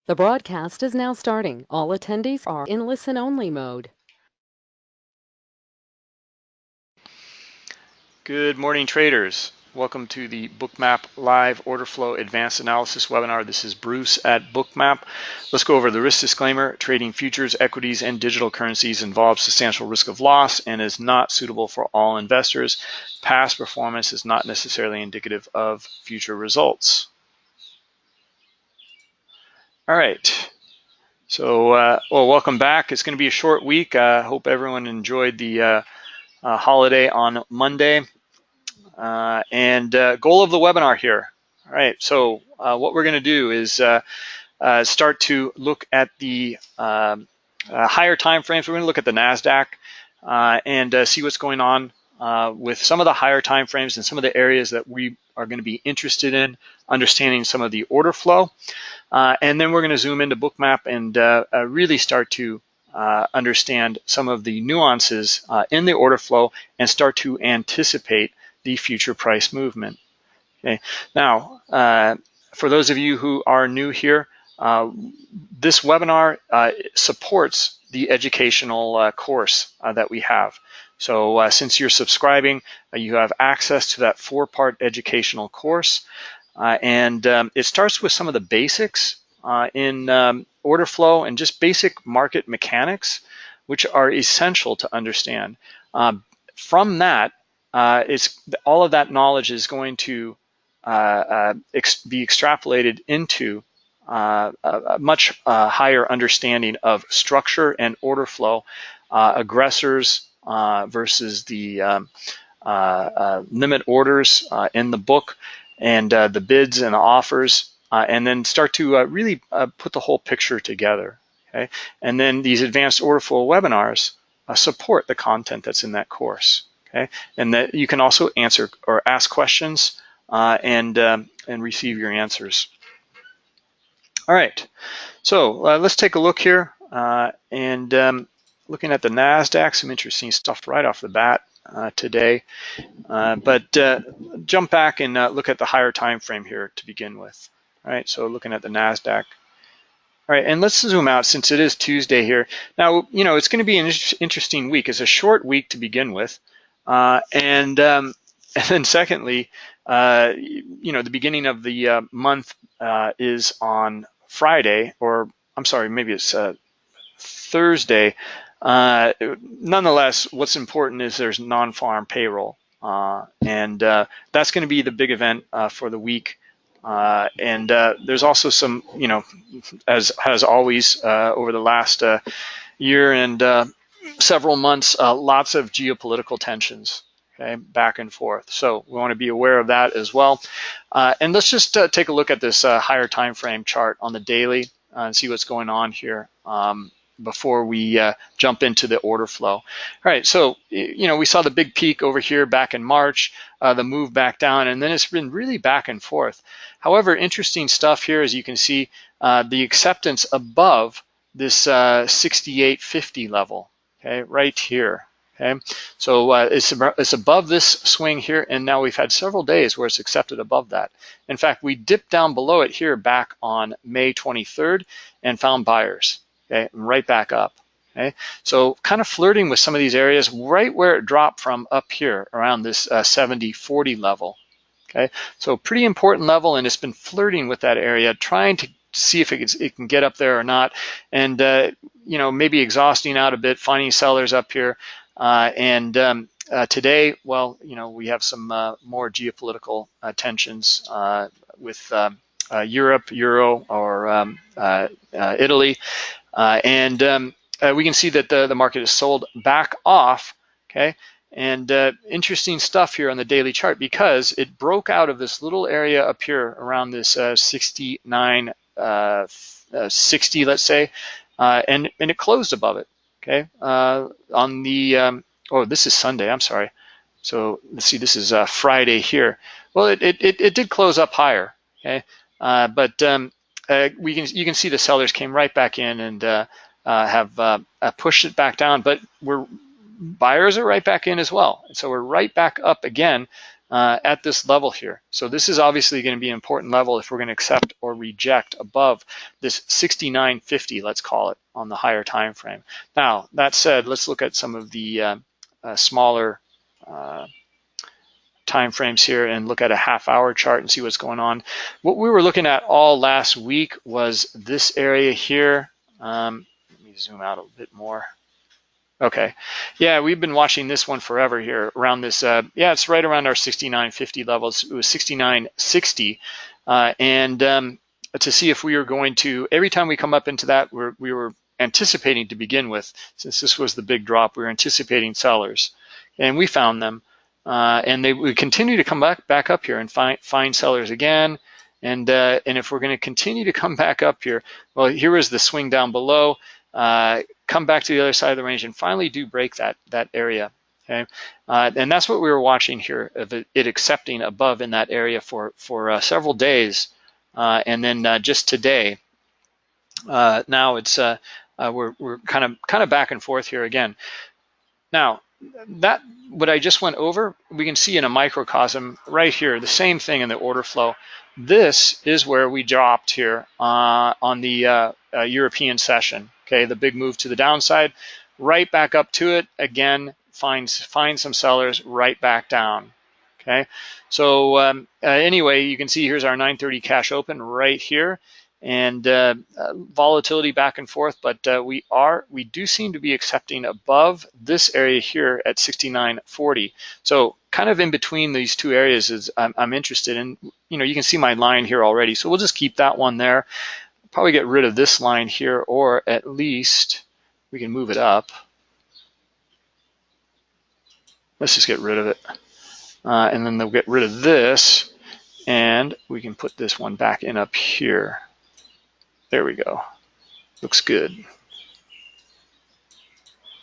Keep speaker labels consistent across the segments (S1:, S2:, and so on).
S1: The broadcast is now starting. All attendees are in listen-only mode.
S2: Good morning, traders. Welcome to the Bookmap Live Order Flow Advanced Analysis webinar. This is Bruce at Bookmap. Let's go over the risk disclaimer. Trading futures, equities, and digital currencies involves substantial risk of loss and is not suitable for all investors. Past performance is not necessarily indicative of future results. All right. So, well, welcome back. It's going to be a short week. I hope everyone enjoyed the holiday on Monday. Goal of the webinar here. All right, so what we're going to do is start to look at the higher time frames. We're going to look at the NASDAQ and see what's going on with some of the higher time frames and some of the areas that we are going to be interested in understanding some of the order flow. And then we're going to zoom into Bookmap and really start to understand some of the nuances in the order flow and start to anticipate the future price movement. Okay. Now, for those of you who are new here, this webinar supports the educational course that we have. So since you're subscribing, you have access to that 4-part educational course. It starts with some of the basics in order flow and just basic market mechanics, which are essential to understand. From that, all of that knowledge is going to be extrapolated into a much higher understanding of structure and order flow, aggressors versus the limit orders in the book, and the bids and the offers, and then start to really put the whole picture together. Okay, and then these advanced order flow webinars support the content that's in that course. Okay, and that you can also answer or ask questions and receive your answers. All right, so let's take a look here and looking at the NASDAQ, some interesting stuff right off the bat today. But jump back and look at the higher time frame here to begin with. All right, so looking at the NASDAQ. All right, and let's zoom out since it is Tuesday here. Now, you know, it's going to be an interesting week. It's a short week to begin with. And then secondly, you know, the beginning of the month is on Friday, or I'm sorry, maybe it's Thursday. Nonetheless, what's important is there's non-farm payroll. And that's going to be the big event for the week. There's also some, you know, as always over the last year and several months, lots of geopolitical tensions, okay, back and forth. So we want to be aware of that as well. And let's just take a look at this higher time frame chart on the daily and see what's going on here. Before we jump into the order flow. All right, so, you know, we saw the big peak over here back in March, the move back down, and then it's been really back and forth. However, interesting stuff here, as you can see, the acceptance above this 68.50 level, okay, right here. Okay, so it's above this swing here, and now we've had several days where it's accepted above that. In fact, we dipped down below it here back on May 23rd and found buyers. Okay, right back up. Okay, so kind of flirting with some of these areas right where it dropped from up here around this 70.40 level. Okay, so pretty important level, and it's been flirting with that area, trying to see if it can get up there or not, and you know, maybe exhausting out a bit, finding sellers up here. Today, well, you know, we have some more geopolitical tensions with Europe, Euro, or Italy. We can see that the market is sold back off, okay? And interesting stuff here on the daily chart because it broke out of this little area up here around this 69.60, let's say, and it closed above it, okay? On the, oh, this is Sunday, I'm sorry. So let's see, this is Friday here. Well, it did close up higher, okay? You can see the sellers came right back in and have pushed it back down, but buyers are right back in as well. And so we're right back up again at this level here. So this is obviously going to be an important level if we're going to accept or reject above this 69.50, let's call it, on the higher time frame. Now, that said, let's look at some of the smaller time frames here and look at a half-hour chart and see what's going on. What we were looking at all last week was this area here. Let me zoom out a bit more. Okay, yeah, we've been watching this one forever here around this. Yeah, it's right around our 69.50 levels. It was 69.60, and to see if we were going to, every time we come up into that, we were anticipating to begin with, since this was the big drop, we were anticipating sellers, and we found them, and they would continue to come back up here and find sellers again. And if we're going to continue to come back up here, well, here is the swing down below. Come back to the other side of the range and finally do break that area. Okay, and that's what we were watching here, of it accepting above in that area for several days, and then just today, now it's we're kind of back and forth here again. Now, that what I just went over, we can see in a microcosm right here, the same thing in the order flow. This is where we dropped here on the European session. Okay, the big move to the downside, right back up to it again, find some sellers, right back down. Okay, so anyway, you can see here's our 9:30 cash open right here, and volatility back and forth, but we do seem to be accepting above this area here at 69.40. So kind of in between these two areas is I'm interested in. You know, you can see my line here already, so we'll just keep that one there. Probably get rid of this line here, or at least we can move it up. Let's just get rid of it, and then they'll get rid of this, and we can put this one back in up here. There we go. Looks good.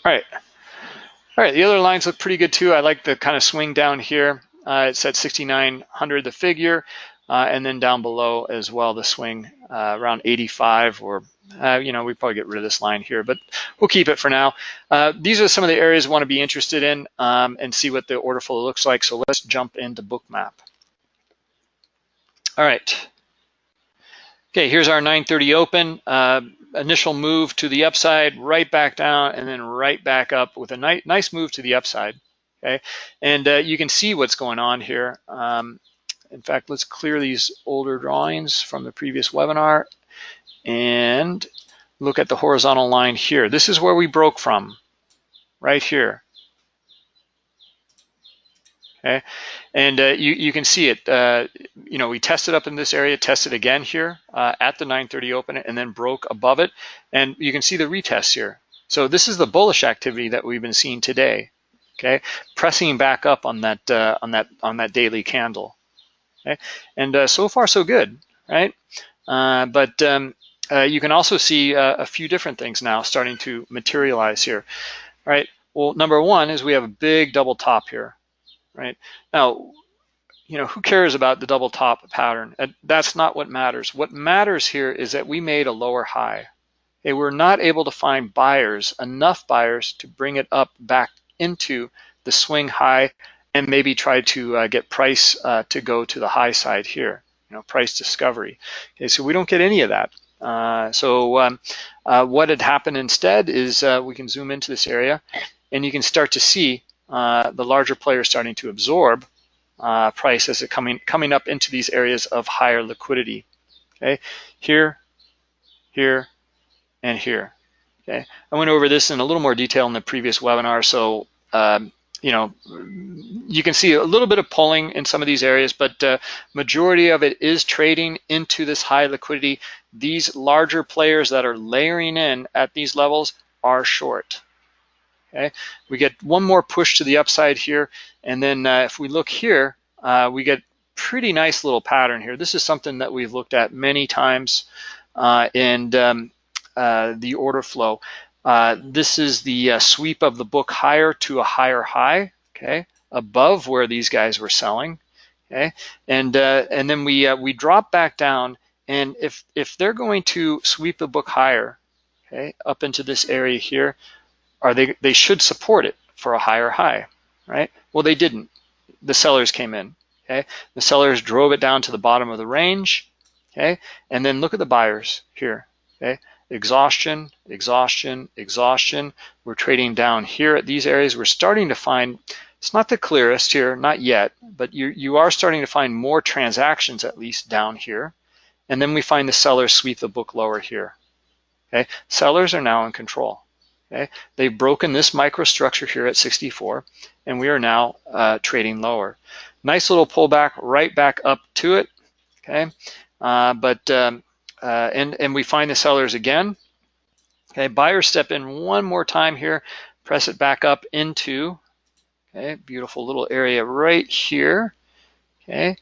S2: All right. All right, the other lines look pretty good too. I like the kind of swing down here. It's at 6,900, the figure, and then down below as well, the swing around 85, or you know, we probably get rid of this line here, but we'll keep it for now. These are some of the areas we want to be interested in and see what the order flow looks like. So let's jump into Bookmap. All right. Okay, here's our 9:30 open. Initial move to the upside, right back down, and then right back up with a nice move to the upside. Okay, and you can see what's going on here. In fact, let's clear these older drawings from the previous webinar and look at the horizontal line here. This is where we broke from, right here. Okay, and you can see it. You know, we tested up in this area, tested again here at the 9:30 open, and then broke above it. And you can see the retest here. So this is the bullish activity that we've been seeing today. Okay, pressing back up on that daily candle. Okay, and so far so good, right? But you can also see a few different things now starting to materialize here. All right. Well, number one is we have a big double top here. Right now, you know, who cares about the double top pattern? That's not what matters. What matters here is that we made a lower high. Okay, we're not able to find buyers, enough buyers to bring it up back into the swing high and maybe try to get price to go to the high side here, you know, price discovery. Okay, so we don't get any of that. What had happened instead is we can zoom into this area and you can start to see the larger players starting to absorb price as it coming up into these areas of higher liquidity. Okay, here, here, and here. Okay, I went over this in a little more detail in the previous webinar, so you know, you can see a little bit of pulling in some of these areas, but majority of it is trading into this high liquidity. These larger players that are layering in at these levels are short. Okay, we get one more push to the upside here, and then if we look here, we get pretty nice little pattern here. This is something that we've looked at many times in the order flow. This is the sweep of the book higher to a higher high, okay, above where these guys were selling, okay, and then we drop back down, and if they're going to sweep the book higher, okay, up into this area here, they should support it for a higher high, right? Well, they didn't. The sellers came in. Okay, the sellers drove it down to the bottom of the range. Okay, and then look at the buyers here. Okay, exhaustion, exhaustion, exhaustion. We're trading down here at these areas. We're starting to find, it's not the clearest here, not yet, but you are starting to find more transactions at least down here. And then we find the sellers sweep the book lower here. Okay, sellers are now in control. Okay, they've broken this microstructure here at 64, and we are now trading lower. Nice little pullback right back up to it. Okay, and we find the sellers again. Okay, buyers step in one more time here, press it back up into, okay, beautiful little area right here. Okay,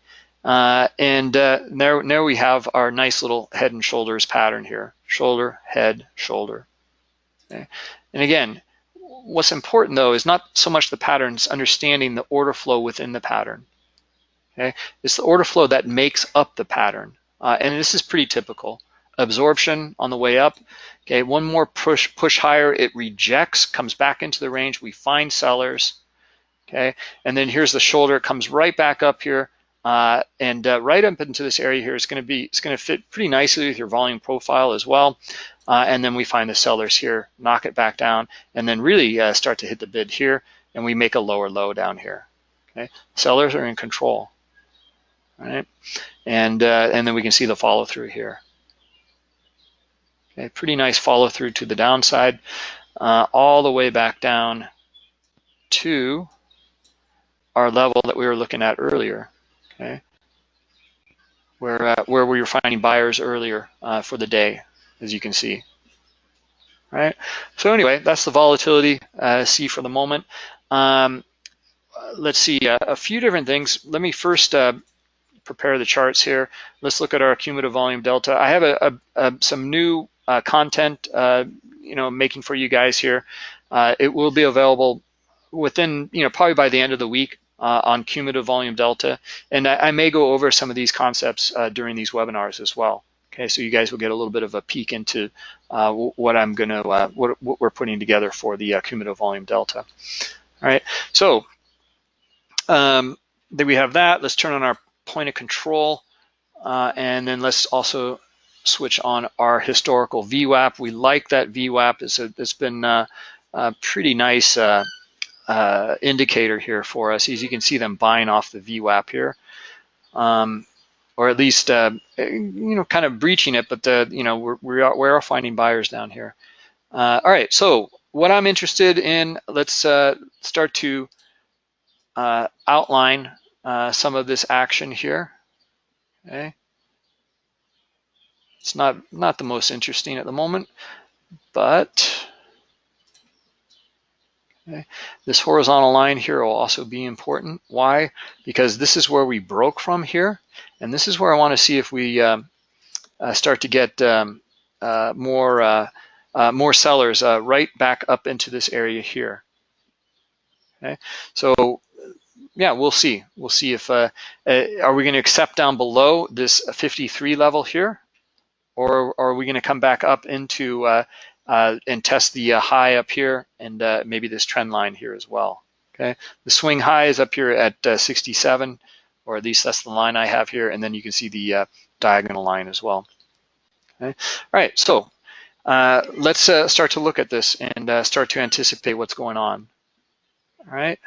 S2: there we have our nice little head and shoulders pattern here. Shoulder, head, shoulder. Okay. And again, what's important though is not so much the patterns, understanding the order flow within the pattern. Okay, it's the order flow that makes up the pattern, and this is pretty typical. Absorption on the way up. Okay, one more push higher, it rejects, comes back into the range. We find sellers. Okay, and then here's the shoulder. It comes right back up here, and right up into this area here. It's going to fit pretty nicely with your volume profile as well. And then we find the sellers here, knock it back down, and then really start to hit the bid here, and we make a lower low down here. Okay, sellers are in control. All right, and then we can see the follow through here. Okay, pretty nice follow through to the downside, all the way back down to our level that we were looking at earlier. Okay, where we were finding buyers earlier for the day, as you can see. All right. So anyway, that's the volatility C for the moment. Let's see a few different things. Let me first prepare the charts here. Let's look at our cumulative volume delta. I have some new content, making for you guys here. It will be available within, probably by the end of the week on cumulative volume delta, and I may go over some of these concepts during these webinars as well. Okay, so you guys will get a little bit of a peek into what I'm gonna, what we're putting together for the cumulative volume delta. All right, so then we have that. Let's turn on our point of control, and then let's also switch on our historical VWAP. We like that VWAP. It's been a pretty nice indicator here for us. As you can see them buying off the VWAP here, or at least kind of breaching it, but we are finding buyers down here. All right, so what I'm interested in, let's start to outline some of this action here. Okay, it's not the most interesting at the moment, but okay, this horizontal line here will also be important. Why? Because this is where we broke from here, and this is where I want to see if we start to get more sellers right back up into this area here. Okay, so yeah, we'll see. We'll see if are we going to accept down below this 53 level here, or are we going to come back up into and test the high up here, and maybe this trend line here as well. Okay, the swing high is up here at 67, or at least that's the line I have here, and then you can see the diagonal line as well. Okay, all right, so let's start to look at this and start to anticipate what's going on. All right.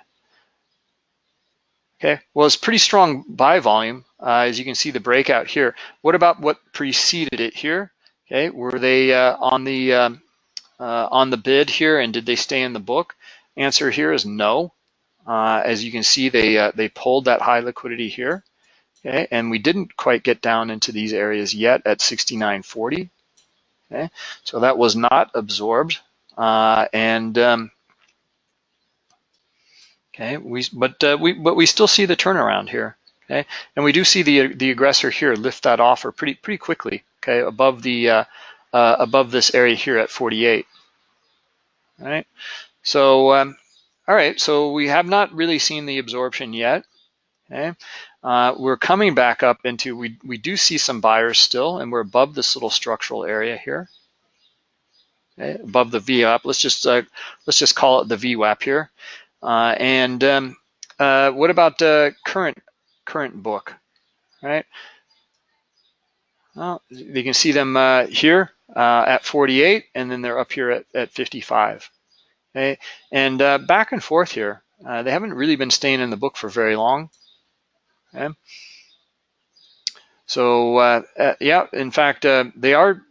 S2: Okay, well, it's pretty strong buy volume, as you can see the breakout here. What about what preceded it here? Okay, were they on the bid here, and did they stay in the book? Answer here is no. As you can see, they pulled that high liquidity here. Okay, and we didn't quite get down into these areas yet at 69.40. Okay, so that was not absorbed, okay, but we still see the turnaround here. Okay, and we do see the aggressor here lift that offer pretty quickly. Okay, above the above this area here at 48. All right, so all right, so we have not really seen the absorption yet. Okay, we're coming back up into, we do see some buyers still, and we're above this little structural area here. Okay, above the VWAP. Let's just call it the VWAP here. What about current current book, right? Well, you can see them here at 48, and then they're up here at 55. Okay, and back and forth here. They haven't really been staying in the book for very long. Okay, so yeah, in fact, they are.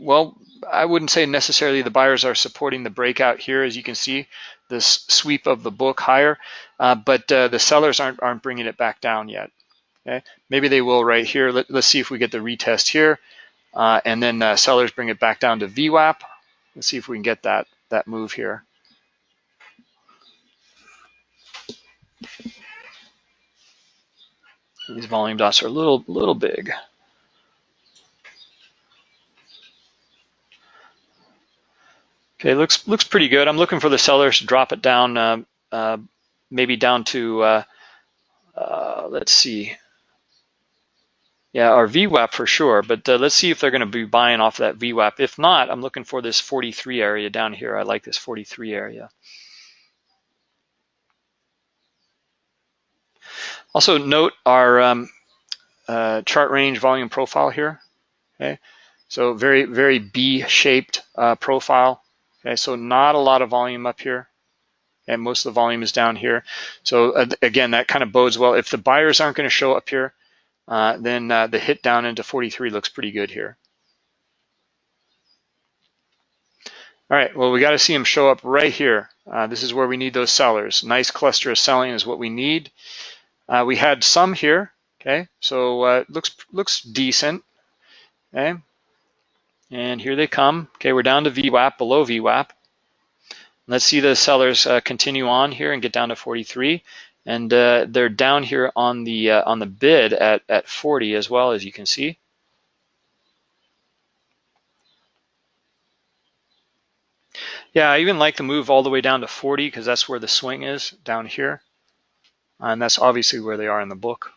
S2: Well, I wouldn't say necessarily the buyers are supporting the breakout here, as you can see, this sweep of the book higher, but the sellers aren't bringing it back down yet. Okay, maybe they will right here. Let's see if we get the retest here, and then sellers bring it back down to VWAP. Let's see if we can get that move here. These volume dots are a little big. Okay, looks pretty good. I'm looking for the sellers to drop it down, maybe down to let's see. Yeah, our VWAP for sure, but let's see if they're going to be buying off that VWAP. If not, I'm looking for this 43 area down here. I like this 43 area. Also note our chart range volume profile here. Okay, so very B-shaped profile. Okay, so not a lot of volume up here, and most of the volume is down here. So again, that kind of bodes well. If the buyers aren't going to show up here, then the hit down into 43 looks pretty good here. All right, well, we got to see them show up right here. This is where we need those sellers. Nice cluster of selling is what we need. We had some here, okay, so looks decent, okay, and here they come. Okay, we're down to VWAP, below VWAP. Let's see the sellers continue on here and get down to 43, and they're down here on the bid at 40 as well, as you can see. Yeah, I even like the move all the way down to 40 because that's where the swing is, down here. And that's obviously where they are in the book.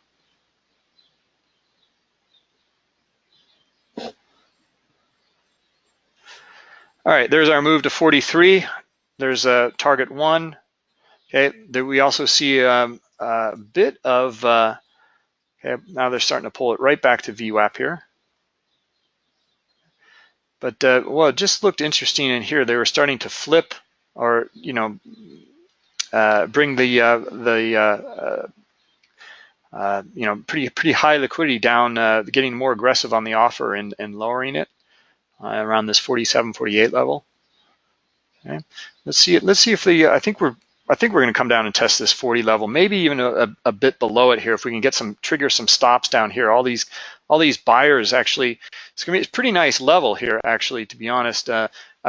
S2: All right, there's our move to 43. There's a target 1. Okay, there we also see a bit of, okay, now they're starting to pull it right back to VWAP here. But well, it just looked interesting in here. They were starting to flip, or bring the pretty high liquidity down, getting more aggressive on the offer and lowering it around this 47, 48 level. Okay, let's see it. Let's see if the I think we're going to come down and test this 40 level, maybe even a bit below it here if we can get trigger some stops down here. All these buyers actually, it's going to be a pretty nice level here actually, to be honest,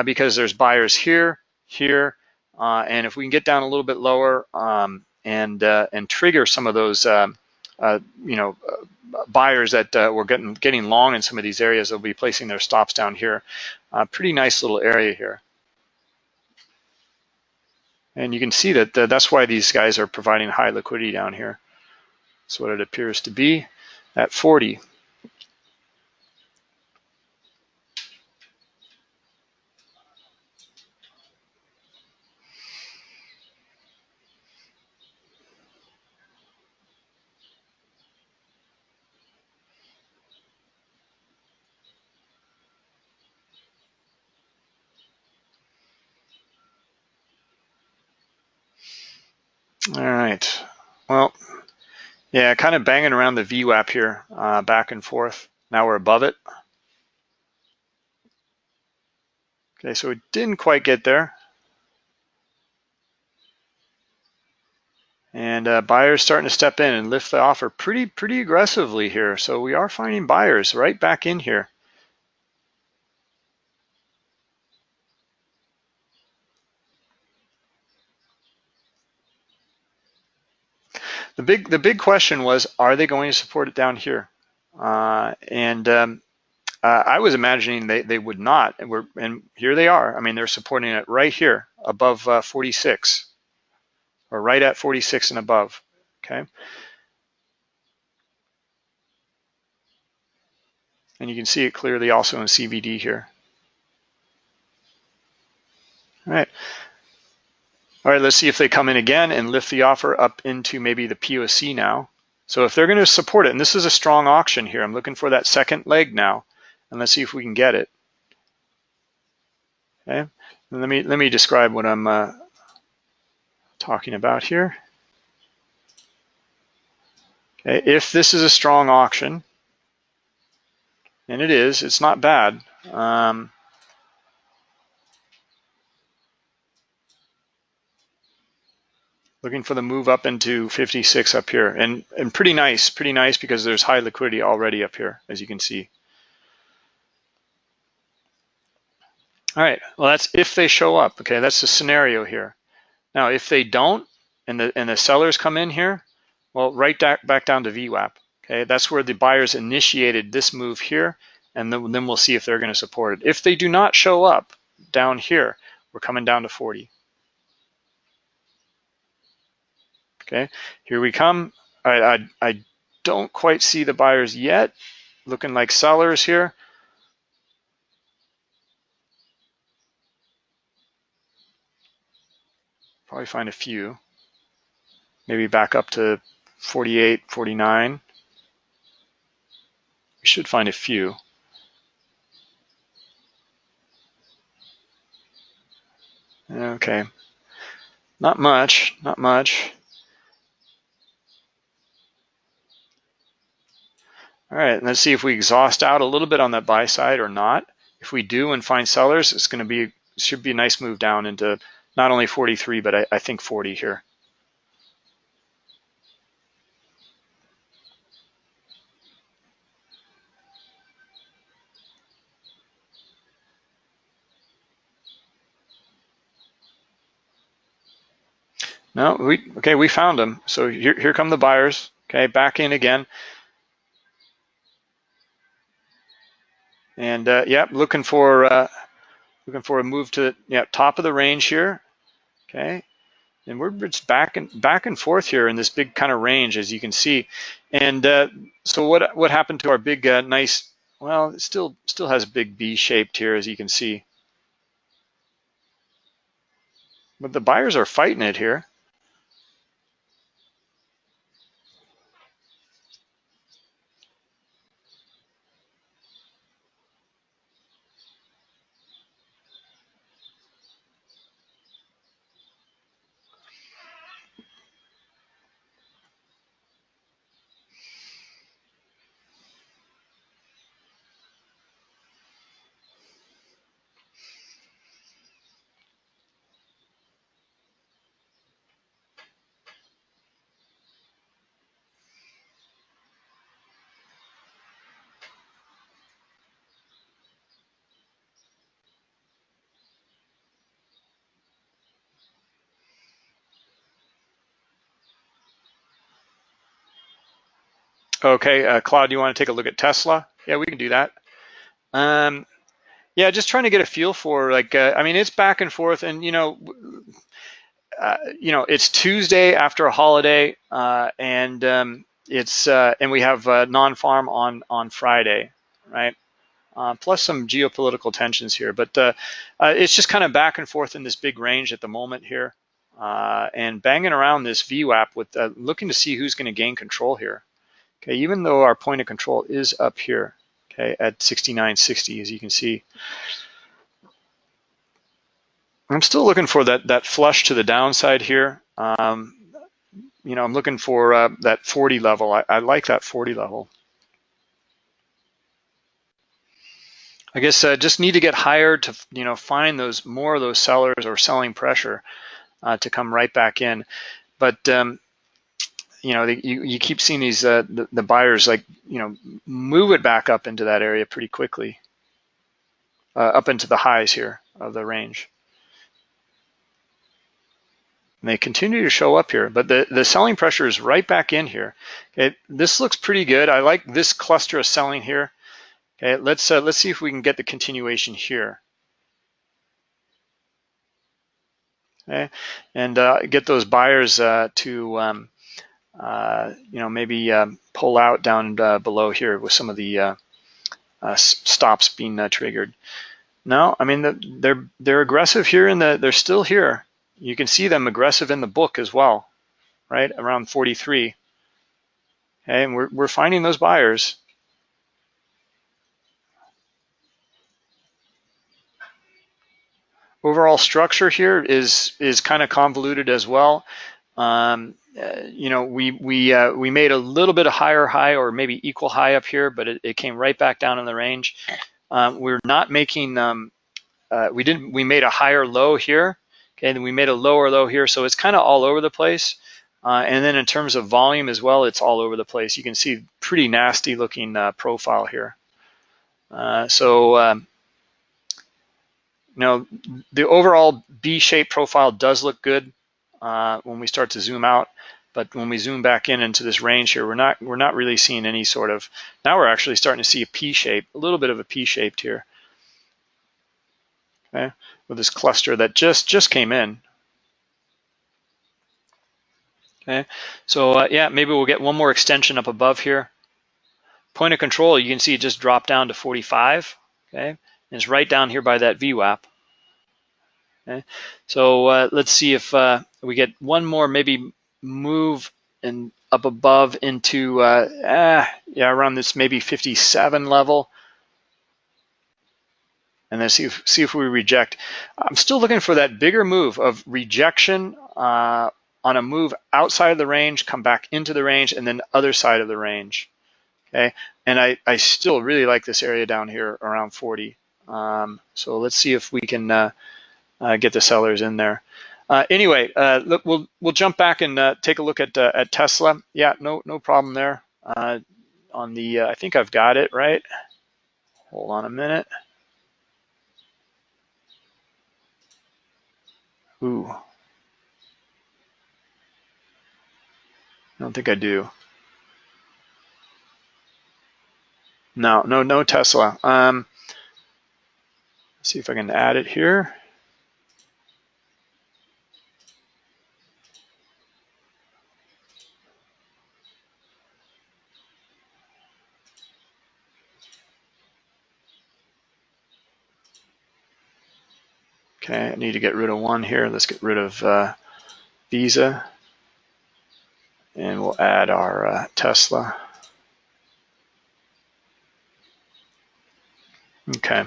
S2: because there's buyers here, and if we can get down a little bit lower and trigger some of those buyers that were getting long in some of these areas, they'll be placing their stops down here. Pretty nice little area here. And you can see that that's why these guys are providing high liquidity down here. That's what it appears to be at 40. All right. Well, yeah, kind of banging around the VWAP here, back and forth. Now we're above it. Okay, so it didn't quite get there. And buyers starting to step in and lift the offer pretty aggressively here. So we are finding buyers right back in here. The big question was, are they going to support it down here? I was imagining they would not, and here they are. I mean, they're supporting it right here above 46, or right at 46 and above. Okay, and you can see it clearly also in CVD here. All right. All right, let's see if they come in again and lift the offer up into maybe the POC now. So if they're going to support it, and this is a strong auction here, I'm looking for that second leg now, and let's see if we can get it. Okay, and let me describe what I'm talking about here. Okay, if this is a strong auction, and it is, it's not bad. Looking for the move up into 56 up here, and pretty nice because there's high liquidity already up here, as you can see. All right, well, that's if they show up. Okay, that's the scenario here. Now, if they don't, and the sellers come in here, well, right back down to VWAP. Okay, that's where the buyers initiated this move here, and then we'll see if they're going to support it. If they do not show up down here, we're coming down to 40. Okay, here we come. I don't quite see the buyers yet. Looking like sellers here. Probably find a few. Maybe back up to 48, 49. We should find a few. Okay, not much, not much. All right, let's see if we exhaust out a little bit on that buy side or not. If we do and find sellers, it's going to be, should be a nice move down into not only 43, but I think 40 here. No, we found them. So here come the buyers. Okay, back in again. And yeah, looking for a move to top of the range here. Okay, and we're just back and forth here in this big kind of range, as you can see. And so what happened to our big nice? Well, it still has a big B shaped here, as you can see. But the buyers are fighting it here. Okay, Claude, you want to take a look at Tesla? Yeah, we can do that. Yeah, just trying to get a feel for like, I mean, it's back and forth, and it's Tuesday after a holiday, and and we have non-farm on Friday, right? Plus some geopolitical tensions here, but it's just kind of back and forth in this big range at the moment here, and banging around this VWAP with looking to see who's going to gain control here. Okay, even though our point of control is up here, okay, at 69.60, as you can see. I'm still looking for that flush to the downside here. I'm looking for that 40 level. I like that 40 level. I guess just need to get higher to find more of those sellers or selling pressure to come right back in. But you keep seeing these the buyers move it back up into that area pretty quickly, up into the highs here of the range. And they continue to show up here, but the selling pressure is right back in here. Okay, this looks pretty good. I like this cluster of selling here. Okay, let's see if we can get the continuation here. Okay, and get those buyers to maybe pull out down below here with some of the stops being triggered. No, I mean they're aggressive here, and they're still here. You can see them aggressive in the book as well, right around 43. Okay, and we're finding those buyers. Overall structure here is kind of convoluted as well. You know, we made a little bit of higher high or maybe equal high up here, but it came right back down in the range. We're not making we made a higher low here, okay, then we made a lower low here, so it's kind of all over the place. And then in terms of volume as well, it's all over the place. You can see pretty nasty looking profile here. You know, the overall B-shaped profile does look good when we start to zoom out, but when we zoom back in into this range here, we're not really seeing any sort of. Now we're actually starting to see a P-shape, a little bit of a P-shaped here. Okay, with this cluster that just came in. Okay, so yeah, maybe we'll get one more extension up above here. Point of control, you can see it just dropped down to 45. Okay, and it's right down here by that VWAP. Okay, so let's see if we get one more maybe move and up above into yeah, around this maybe 57 level, and then see if we reject. I'm still looking for that bigger move of rejection on a move outside of the range, come back into the range, and then other side of the range. Okay, and I still really like this area down here around 40. So let's see if we can get the sellers in there. Anyway, look, we'll jump back and take a look at Tesla. Yeah, no problem there. On the I think I've got it right. Hold on a minute. Ooh, I don't think I do. No Tesla. Let's see if I can add it here. Okay, I need to get rid of one here. Let's get rid of Visa, and we'll add our Tesla. Okay.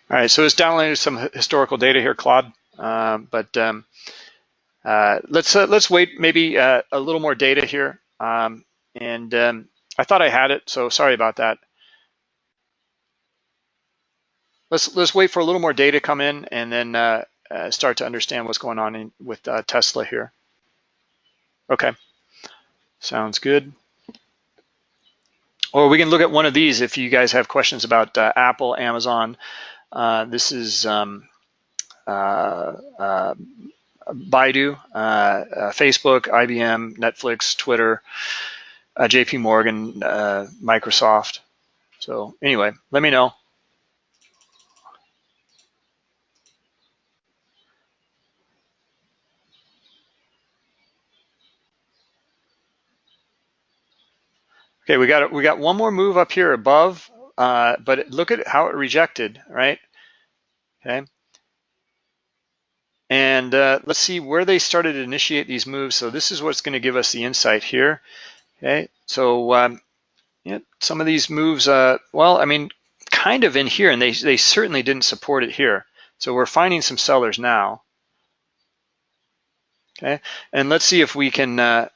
S2: All right, so it's downloaded some historical data here, Claude, let's wait maybe a little more data here. I thought I had it, so sorry about that. Let's wait for a little more data to come in and then start to understand what's going on with Tesla here. Okay, sounds good. Or we can look at one of these if you guys have questions about Apple, Amazon. This is Baidu, Facebook, IBM, Netflix, Twitter, JP Morgan, Microsoft. So anyway, let me know. Okay, we got one more move up here above, but look at how it rejected, right? Okay, and let's see where they started to initiate these moves. So this is what's going to give us the insight here. Okay, so yeah, some of these moves, well, I mean, kind of in here, and they certainly didn't support it here. So we're finding some sellers now. Okay, and let's see if we can.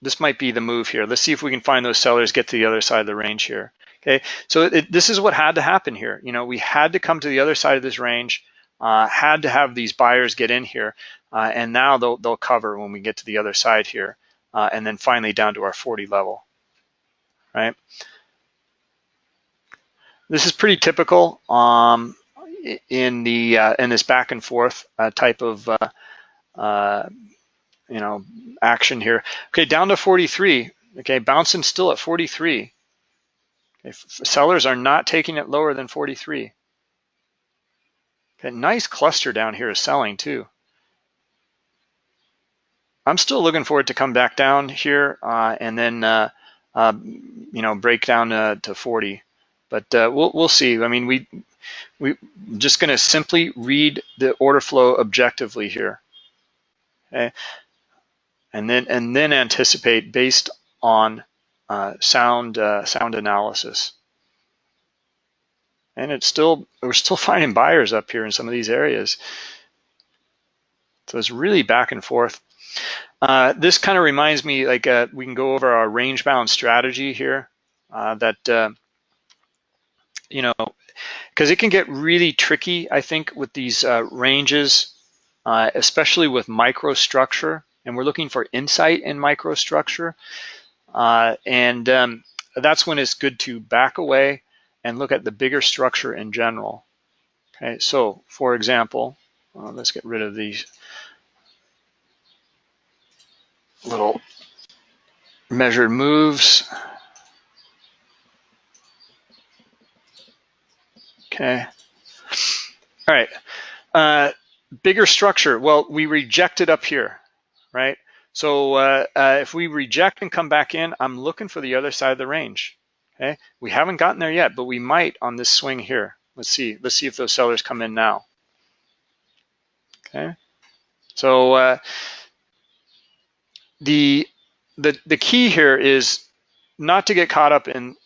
S2: This might be the move here. Let's see if we can find those sellers, get to the other side of the range here. Okay, so this is what had to happen here. You know, we had to come to the other side of this range, had to have these buyers get in here, and now they'll cover when we get to the other side here, and then finally down to our 40 level, right? This is pretty typical in this back and forth type of you know, action here. Okay, down to 43. Okay, bouncing still at 43. Okay, sellers are not taking it lower than 43. Okay, nice cluster down here is selling too. I'm still looking for it to come back down here and then you know, break down to 40. But we'll see. I mean, we're just going to simply read the order flow objectively here, okay? And then anticipate based on sound analysis. And we're still finding buyers up here in some of these areas. So it's really back and forth. This kind of reminds me, like we can go over our range bound strategy here. You know, because it can get really tricky, I think, with these ranges, especially with microstructure. And we're looking for insight in microstructure. That's when it's good to back away and look at the bigger structure in general. Okay, so for example, let's get rid of these little measured moves. Okay. All right. Bigger structure. Well, we reject it up here, right? So if we reject and come back in, I'm looking for the other side of the range. Okay. We haven't gotten there yet, but we might on this swing here. Let's see. Let's see if those sellers come in now. Okay. So the key here is not to get caught up in,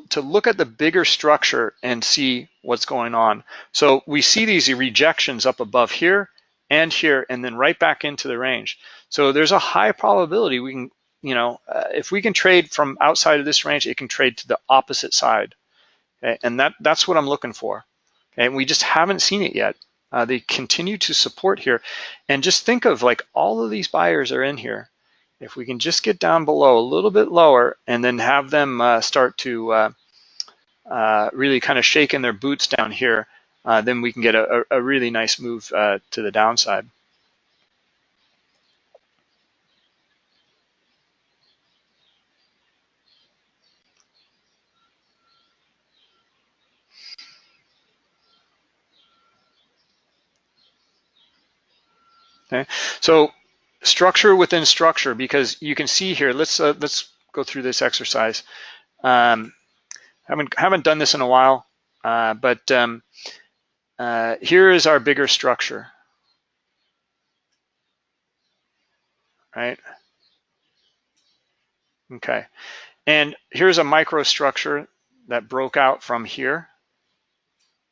S2: to look at the bigger structure and see what's going on. So we see these rejections up above here, and then right back into the range. So there's a high probability we can, if we can trade from outside of this range, it can trade to the opposite side. Okay? And that's what I'm looking for. Okay? And we just haven't seen it yet. They continue to support here. And just think of like all of these buyers are in here. If we can just get down below a little bit lower and then have them start to really kind of shake in their boots down here, then we can get a really nice move to the downside. Okay, so structure within structure, because you can see here. Let's go through this exercise. Haven't done this in a while, but here is our bigger structure, right? Okay, and here's a microstructure that broke out from here.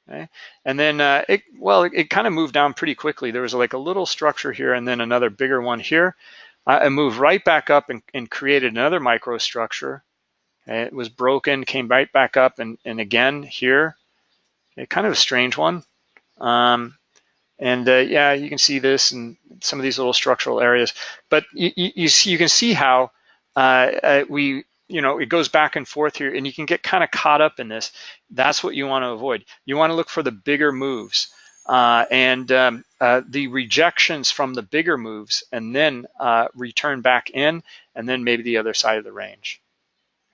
S2: Okay. And then it kind of moved down pretty quickly. There was like a little structure here and then another bigger one here. It moved right back up and created another microstructure. Okay. It was broken, came right back up, and again here. Okay. Kind of a strange one. Yeah, you can see this in some of these little structural areas. But you can see how it goes back and forth here, and you can get kind of caught up in this. That's what you want to avoid. You want to look for the bigger moves the rejections from the bigger moves, and then return back in, and then maybe the other side of the range.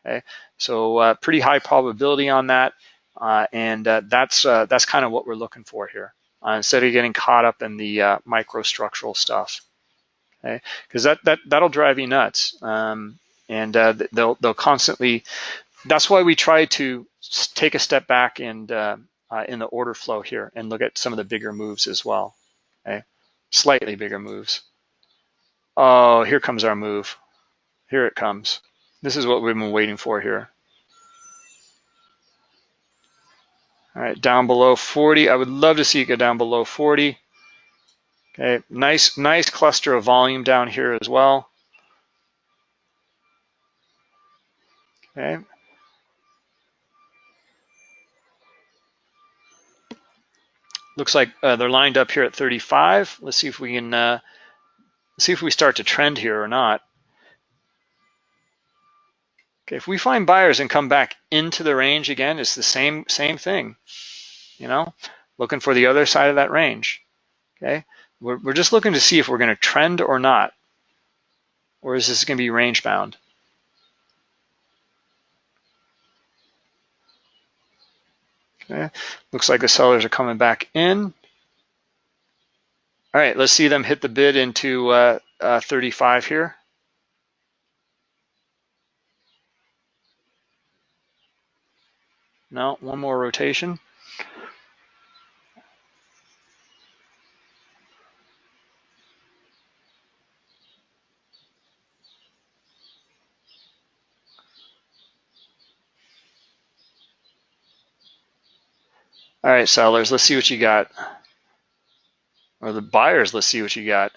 S2: Okay, so pretty high probability on that, that's kind of what we're looking for here. Instead of getting caught up in the microstructural stuff, okay? Because that'll drive you nuts, they'll constantly. That's why we try to take a step back and in the order flow here and look at some of the bigger moves as well. Okay, slightly bigger moves. Oh, here comes our move. Here it comes. This is what we've been waiting for here. All right, down below 40. I would love to see it go down below 40. Okay, nice cluster of volume down here as well. Okay. Looks like they're lined up here at 35. Let's see if we can see if we start to trend here or not. Okay, if we find buyers and come back into the range again, it's the same thing. Looking for the other side of that range. Okay, we're just looking to see if we're going to trend or not, or is this going to be range bound? Okay, looks like the sellers are coming back in. All right, let's see them hit the bid into 35 here. No, one more rotation. All right, sellers, let's see what you got. Or the buyers, let's see what you got.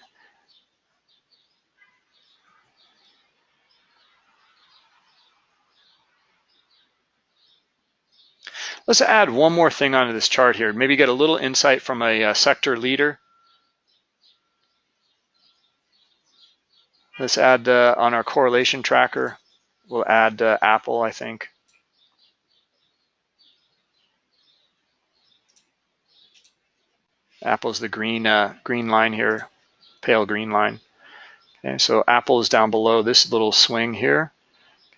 S2: Let's add one more thing onto this chart here. Maybe get a little insight from a sector leader. Let's add on our correlation tracker. We'll add Apple, I think. Apple's the green line here, pale green line. Okay, so Apple is down below this little swing here.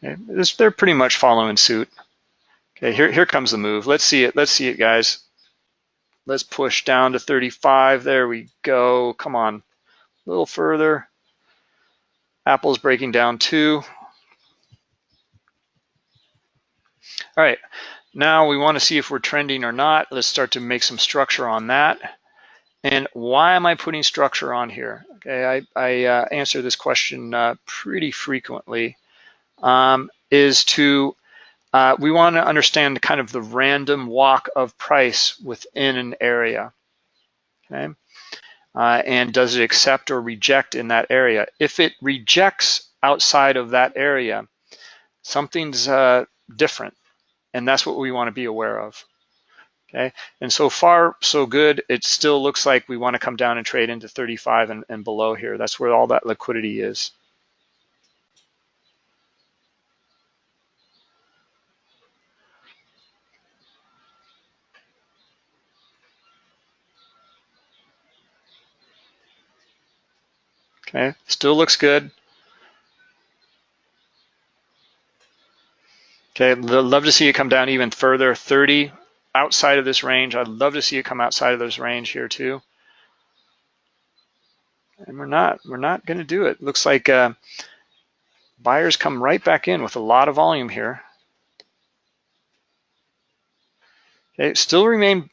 S2: Okay, they're pretty much following suit. Okay, here comes the move. Let's see it. Let's see it, guys. Let's push down to 35. There we go. Come on, a little further. Apple's breaking down too. All right, now we want to see if we're trending or not. Let's start to make some structure on that. And why am I putting structure on here? Okay, I answer this question pretty frequently. Is to we want to understand kind of the random walk of price within an area. Okay, and does it accept or reject in that area? If it rejects outside of that area, something's different, and that's what we want to be aware of. Okay, and so far so good. It still looks like we want to come down and trade into 35 and below here. That's where all that liquidity is. Okay, still looks good. Okay, I'd love to see it come down even further, 30 outside of this range. I'd love to see it come outside of this range here too. And we're not going to do it. Looks like buyers come right back in with a lot of volume here. Okay, still remain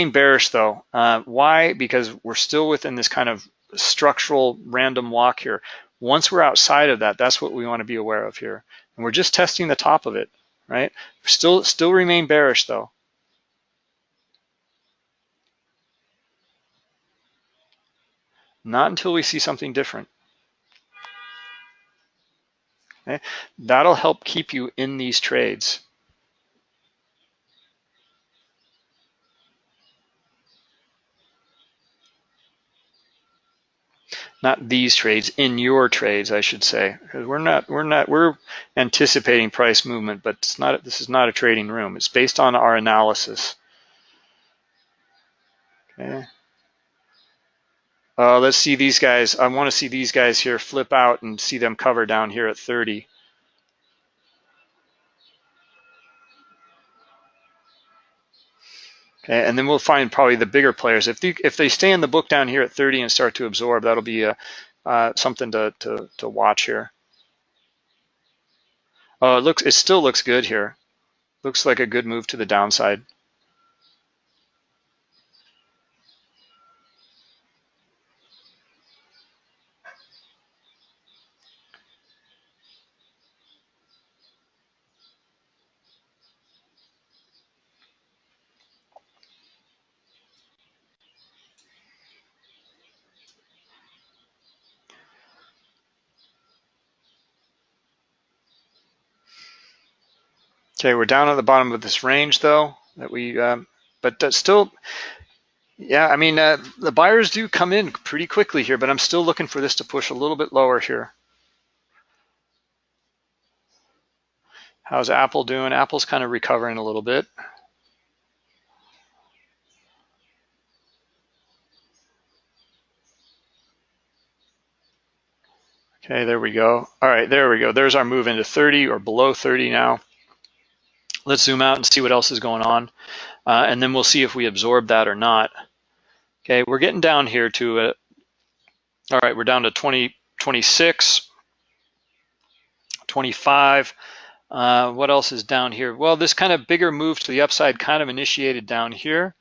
S2: bearish though. Why? Because we're still within this kind of structural random walk here. Once we're outside of that, that's what we want to be aware of here. And we're just testing the top of it, right? Still remain bearish though. Not until we see something different. Okay? That'll help keep you in these trades. Not these trades, in your trades, I should say. Because we're anticipating price movement, but it's not. This is not a trading room. It's based on our analysis. Okay. Let's see these guys. I want to see these guys here flip out and see them cover down here at 30. Okay, and then we'll find probably the bigger players. If they stay in the book down here at 30 and start to absorb, that'll be something to watch here. It still looks good here. Looks like a good move to the downside. Okay, we're down at the bottom of this range though. But still, yeah. I mean, the buyers do come in pretty quickly here, but I'm still looking for this to push a little bit lower here. How's Apple doing? Apple's kind of recovering a little bit. Okay, there we go. All right, there we go. There's our move into 30 or below 30 now. Let's zoom out and see what else is going on. And then we'll see if we absorb that or not. Okay, we're getting down here to all right, we're down to 20, 26, 25. What else is down here? Well, this kind of bigger move to the upside kind of initiated down here.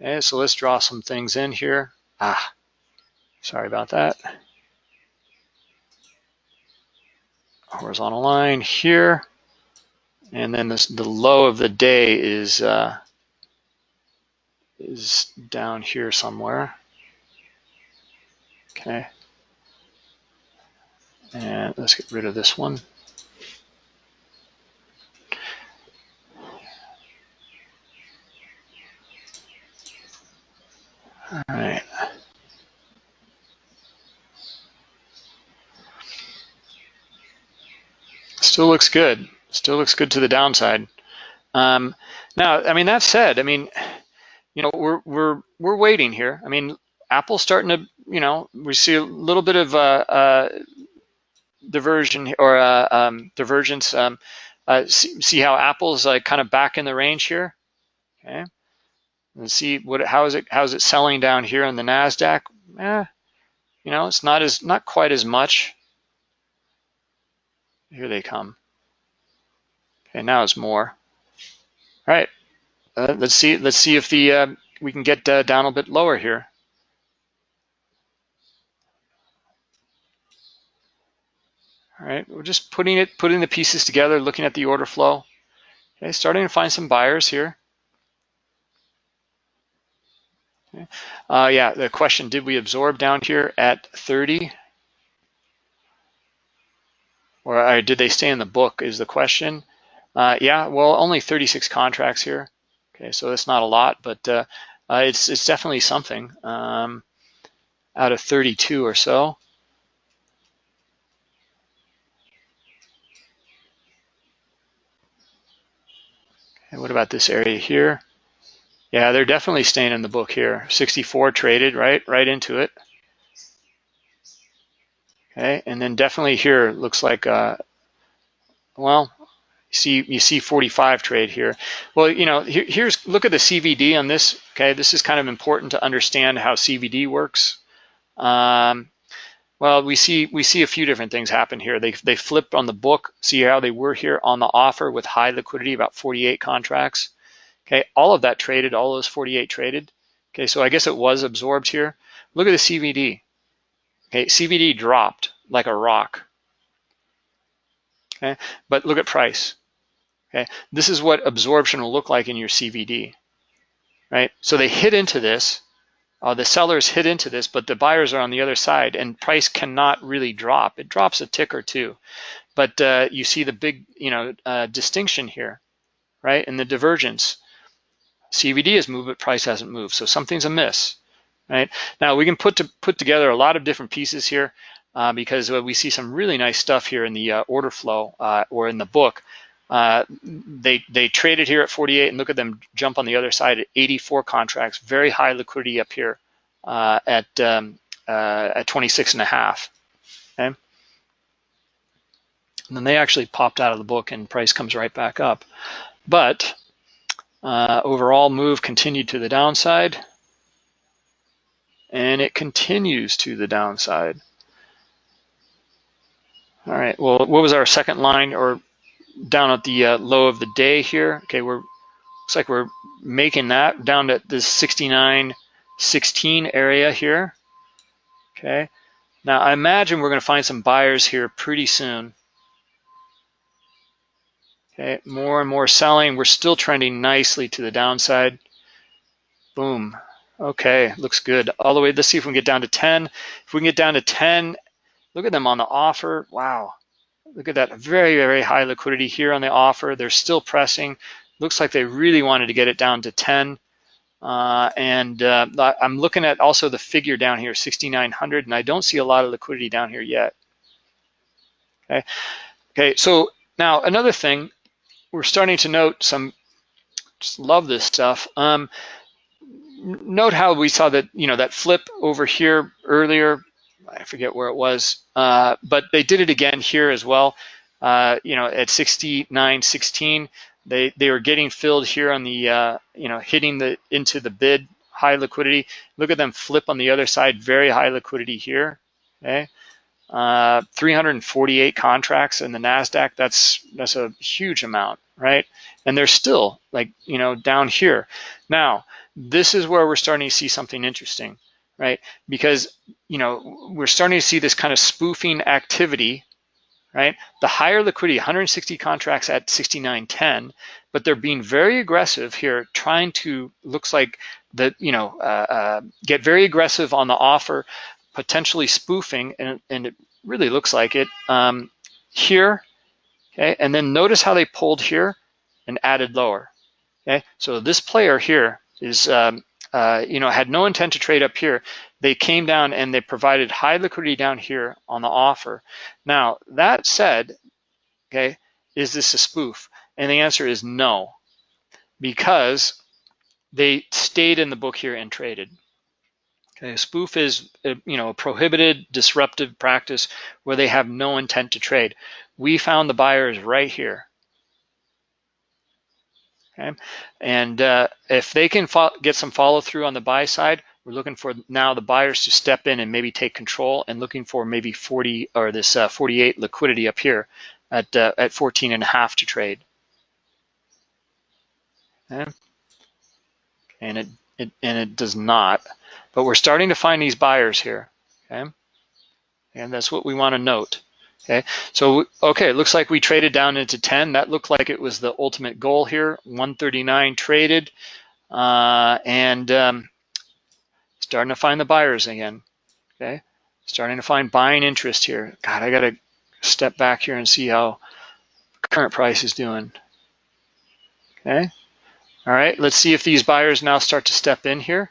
S2: Okay, so let's draw some things in here. Sorry about that. Horizontal line here. And then the low of the day is is down here somewhere. Okay. And let's get rid of this one. All right. Still looks good. Still looks good to the downside. Now, I mean, that said, I mean, you know, we're waiting here. I mean, Apple's starting to, you know, we see a little bit of diversion or divergence. See how Apple's like kind of back in the range here. Okay, and see how is it selling down here on the Nasdaq? You know, it's not quite as much. Here they come. Okay, now it's more. All right, let's see if the we can get down a bit lower here. All right, we're just putting the pieces together, looking at the order flow. Okay, starting to find some buyers here. Okay. Yeah, the question, did we absorb down here at 30? Or did they stay in the book is the question. Yeah, well, only 36 contracts here. Okay, so that's not a lot, but it's definitely something out of 32 or so. And what about this area here? Yeah, they're definitely staying in the book here. 64 traded, right into it. Okay, and then definitely here looks like, well, you see 45 trade here. Well, you know, here's look at the CVD on this. Okay, this is kind of important to understand how CVD works. Well, we see a few different things happen here. They flipped on the book. See how they were here on the offer with high liquidity, about 48 contracts. Okay, all of that traded, all those 48 traded. Okay, so I guess it was absorbed here. Look at the CVD. Okay, CVD dropped like a rock. Okay, but look at price. Okay, this is what absorption will look like in your CVD. Right, so they hit into this. The sellers hit into this, but the buyers are on the other side, and price cannot really drop. It drops a tick or two, but you see the big, you know, distinction here, right? And the divergence. CVD has moved, but price hasn't moved, so something's amiss, right? Now we can put together a lot of different pieces here because we see some really nice stuff here in the order flow or in the book. They traded here at 48, and look at them jump on the other side at 84 contracts. Very high liquidity up here at 26 and a half. Okay, and then they actually popped out of the book, and price comes right back up. But overall move continued to the downside, and it continues to the downside. All right. Well, what was our second line or down at the low of the day here? Okay, looks like we're making that down to this 69.16 area here. Okay, now I imagine we're going to find some buyers here pretty soon. Okay, more and more selling. We're still trending nicely to the downside. Boom. Okay, looks good. All the way, let's see if we can get down to 10. If we can get down to 10, look at them on the offer. Wow. Look at that, very, very high liquidity here on the offer. They're still pressing. Looks like they really wanted to get it down to 10. I'm looking at also the figure down here, 6,900, and I don't see a lot of liquidity down here yet. Okay, so now another thing, we're starting to note some, just love this stuff. Note how we saw that, you know, that flip over here earlier. I forget where it was, but they did it again here as well. You know, at 69.16, they were getting filled here on the, you know, hitting into the bid, high liquidity. Look at them flip on the other side, very high liquidity here. Okay, 348 contracts in the Nasdaq. That's a huge amount, right? And they're still like, you know, down here. Now, this is where we're starting to see something interesting, right? Because, you know, we're starting to see this kind of spoofing activity, right? The higher liquidity, 160 contracts at 69.10, but they're being very aggressive here, trying to, looks like get very aggressive on the offer, potentially spoofing, and it really looks like it here. Okay, and then notice how they pulled here and added lower. Okay, so this player here is had no intent to trade up here. They came down and they provided high liquidity down here on the offer. Now that said, okay, is this a spoof? And the answer is no, because they stayed in the book here and traded. Okay, a spoof is a prohibited disruptive practice where they have no intent to trade. We found the buyers right here. Okay, and if they can get some follow through on the buy side, we're looking for now the buyers to step in and maybe take control, and looking for maybe 40 or this 48 liquidity up here at 14 and a half to trade. Okay. And it does not, but we're starting to find these buyers here. Okay, and that's what we want to note. Okay, so it looks like we traded down into 10. That looked like it was the ultimate goal here. 139 traded, and starting to find the buyers again. Okay, starting to find buying interest here. God, I got to step back here and see how current price is doing. Okay, all right, let's see if these buyers now start to step in here.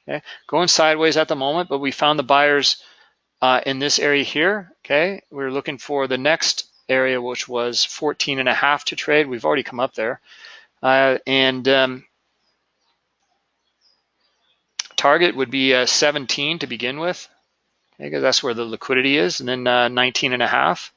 S2: Okay, going sideways at the moment, but we found the buyers in this area here. Okay, we're looking for the next area, which was 14 and a half to trade. We've already come up there, and target would be 17 to begin with, okay, because that's where the liquidity is, and then 19 and a half.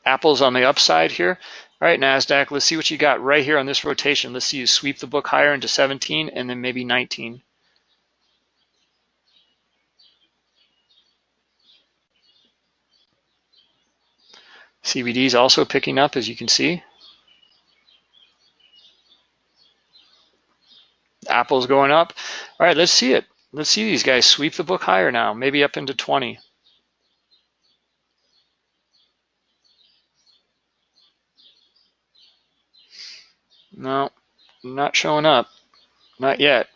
S2: Apple's on the upside here. All right, NASDAQ, let's see what you got right here on this rotation. Let's see you sweep the book higher into 17 and then maybe 19. CBD is also picking up, as you can see. Apple's going up. All right, let's see it. Let's see these guys sweep the book higher now, maybe up into 20. No, not showing up. Not yet.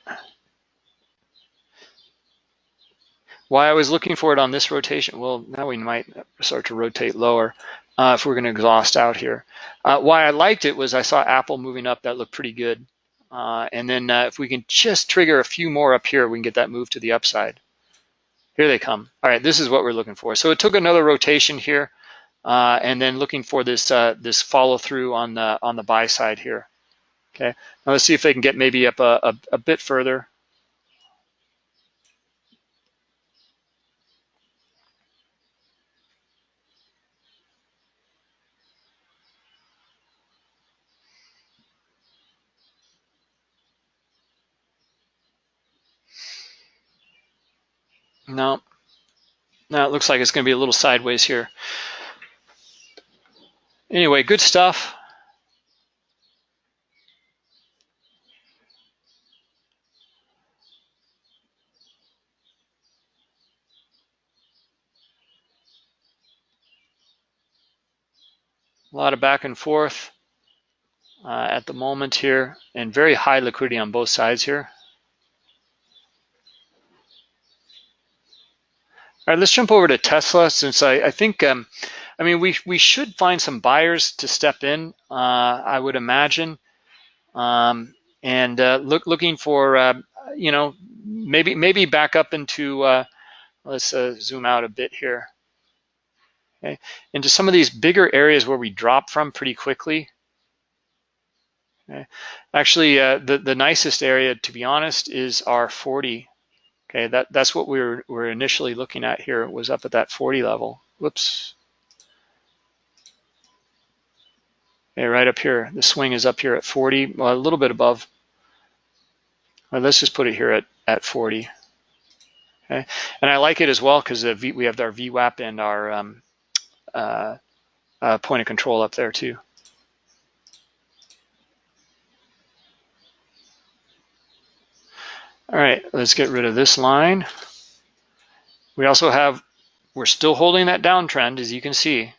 S2: Why I was looking for it on this rotation, well, now we might start to rotate lower if we're going to exhaust out here. Why I liked it was I saw Apple moving up. That looked pretty good. And then if we can just trigger a few more up here, we can get that move to the upside. Here they come. All right, this is what we're looking for. So it took another rotation here, and then looking for this this follow through on the buy side here. Okay, now let's see if they can get maybe up a bit further. No, now it looks like it's going to be a little sideways here. Anyway, good stuff. A lot of back and forth at the moment here, and very high liquidity on both sides here. All right, let's jump over to Tesla, since I think, I mean, we should find some buyers to step in, I would imagine, and looking for, maybe back up into, let's zoom out a bit here, okay, into some of these bigger areas where we drop from pretty quickly. Okay. Actually, the nicest area, to be honest, is our 40. Okay, that's what we were initially looking at here. It was up at that 40 level. Whoops. Okay, right up here. The swing is up here at 40, well, a little bit above. Well, let's just put it here at 40. Okay, and I like it as well because we have our VWAP and our point of control up there too. All right, let's get rid of this line. We also have we're still holding that downtrend, as you can see.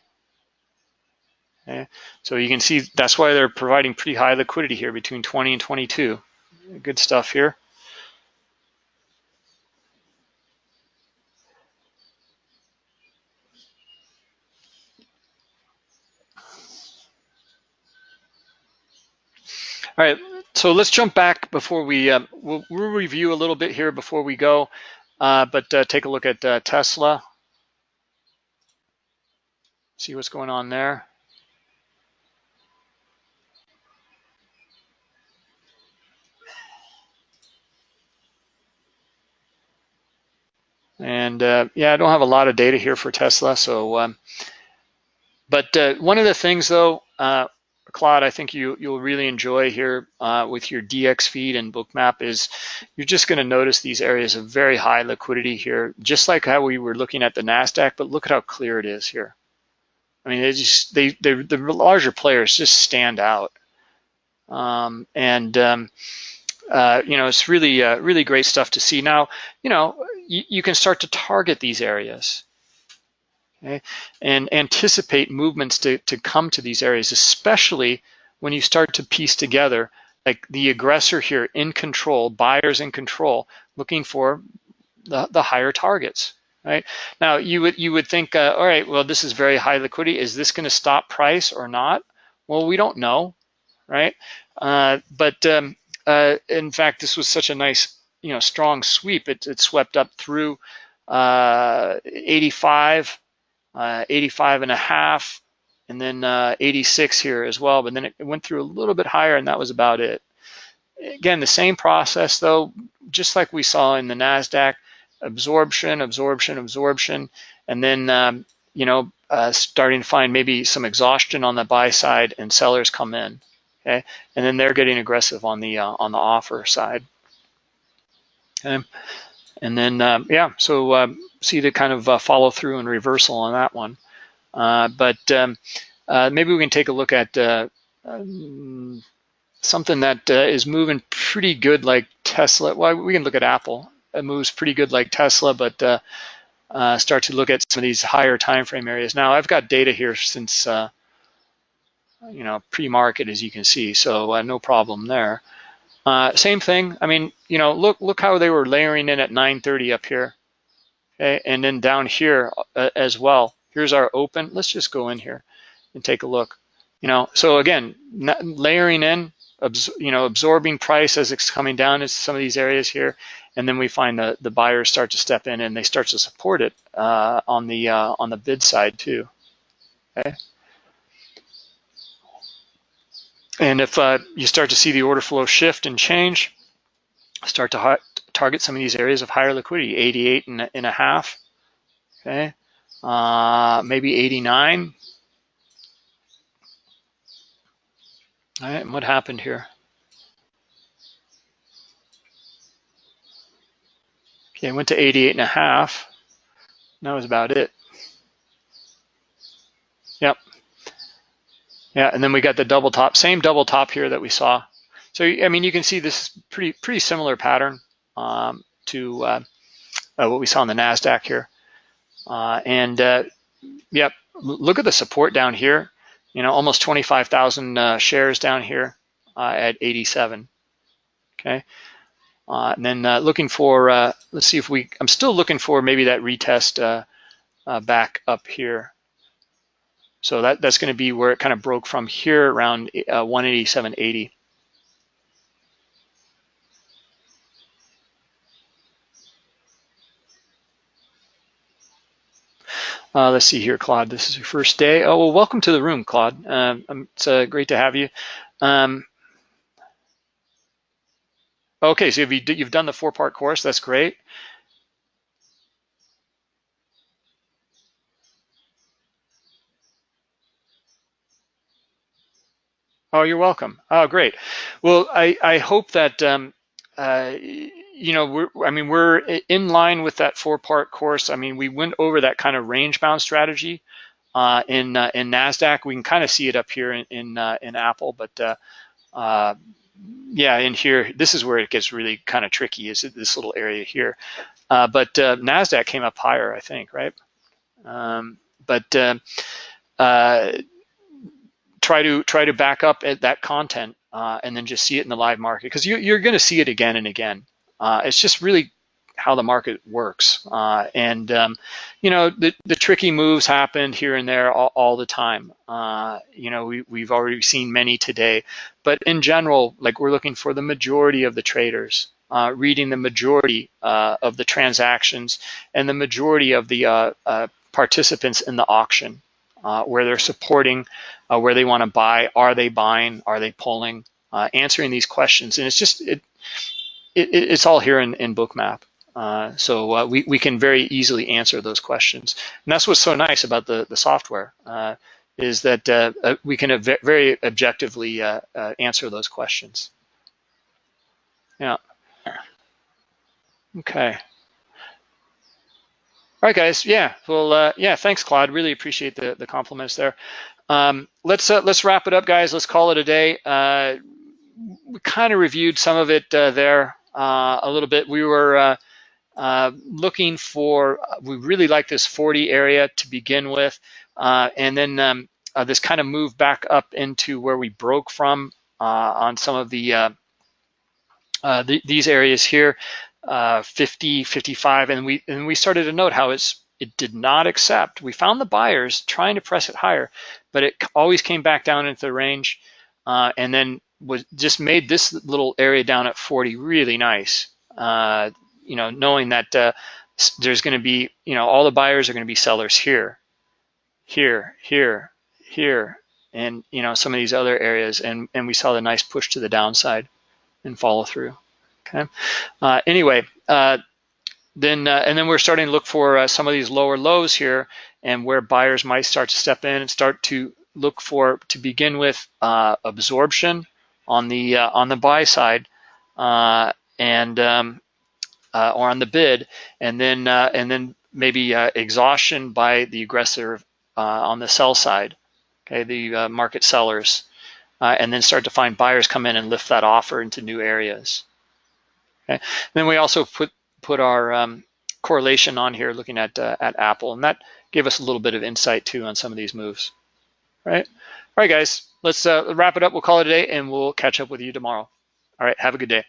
S2: Okay? So you can see that's why they're providing pretty high liquidity here between 20 and 22. Good stuff here. All right, so let's jump back before we, we'll review a little bit here before we go, but take a look at Tesla, see what's going on there. And yeah, I don't have a lot of data here for Tesla, so, but one of the things though, Claude, I think you'll really enjoy here with your DX feed and Bookmap is you're just going to notice these areas of very high liquidity here, just like how we were looking at the NASDAQ, but look at how clear it is here. I mean, the larger players just stand out. You know, it's really, really great stuff to see. Now, you know, you can start to target these areas. Okay, and anticipate movements to come to these areas, especially when you start to piece together like the aggressor here in control, buyers in control, looking for the higher targets. Right now, you would think, all right, well, this is very high liquidity. Is this going to stop price or not? Well, we don't know, right? But in fact, this was such a nice, you know, strong sweep. It swept up through 85. 85 and a half, and then 86 here as well, but then it went through a little bit higher, and that was about it. Again, the same process though, just like we saw in the NASDAQ, absorption, absorption, absorption, and then you know, starting to find maybe some exhaustion on the buy side, and sellers come in, okay, and then they're getting aggressive on the offer side. Okay. And then, yeah, so see the kind of follow through and reversal on that one. But maybe we can take a look at something that is moving pretty good like Tesla. Well, we can look at Apple. It moves pretty good like Tesla, but start to look at some of these higher time frame areas. Now, I've got data here since, you know, pre-market, as you can see, so no problem there. Same thing. I mean, you know, look how they were layering in at 9:30 up here, okay, and then down here as well. Here's our open. Let's just go in here and take a look. You know, so again, layering in, you know, absorbing price as it's coming down into some of these areas here, and then we find the buyers start to step in and they start to support it on the bid side too. Okay. And if you start to see the order flow shift and change, start to target some of these areas of higher liquidity, 88 and a half, okay, maybe 89. All right, and what happened here? Okay, I went to 88 and a half. That was about it. Yep. Yeah, and then we got the double top, same double top here that we saw. So I mean, you can see this is pretty similar pattern to what we saw in the NASDAQ here. Yep, look at the support down here. You know, almost 25,000 shares down here at 87. Okay, and then looking for, let's see if I'm still looking for maybe that retest back up here. So that's going to be where it kind of broke from here around 187.80. Let's see here, Claude. This is your first day. Oh, well, welcome to the room, Claude. It's great to have you. Okay, so you've done the 4-part course. That's great. Oh, you're welcome. Oh, great. Well, I hope that you know, we're in line with that 4-part course. I mean, we went over that kind of range bound strategy in Nasdaq. We can kind of see it up here in Apple, but yeah, in here, this is where it gets really kind of tricky. Is this little area here? But Nasdaq came up higher, I think, right? But uh, try to back up at that content and then just see it in the live market, because you're going to see it again and again. It's just really how the market works. You know, the tricky moves happened here and there all the time. You know, we've already seen many today, but in general, like, we're looking for the majority of the traders, reading the majority of the transactions and the majority of the participants in the auction, where they're supporting, where they want to buy, are they buying, are they pulling, answering these questions. And it's just, it's all here in Bookmap. So we can very easily answer those questions. And that's what's so nice about the software, is that we can very objectively answer those questions. Yeah. Okay. All right, guys. Yeah. Well, yeah. Thanks, Claude. Really appreciate the compliments there. Let's wrap it up, guys. Let's call it a day. We kind of reviewed some of it there a little bit. We were looking for, we really like this 40 area to begin with, and then this kind of moved back up into where we broke from on some of these areas here, 50, 55, and we started to note how it did not accept. We found the buyers trying to press it higher, but it always came back down into the range, and then just made this little area down at 40 really nice. You know, knowing that there's going to be, you know, all the buyers are going to be sellers here, here, here, here, and, you know, some of these other areas, and we saw the nice push to the downside and follow through. Okay. Anyway, and then we're starting to look for some of these lower lows here, and where buyers might start to step in and start to look for, to begin with, absorption on the buy side, or on the bid, and then maybe exhaustion by the aggressor on the sell side. Okay, the market sellers, and then start to find buyers come in and lift that offer into new areas. Okay. Then we also put our correlation on here, looking at Apple, and that gave us a little bit of insight too on some of these moves. All right, guys, let's wrap it up. We'll call it a day, and we'll catch up with you tomorrow. All right, have a good day.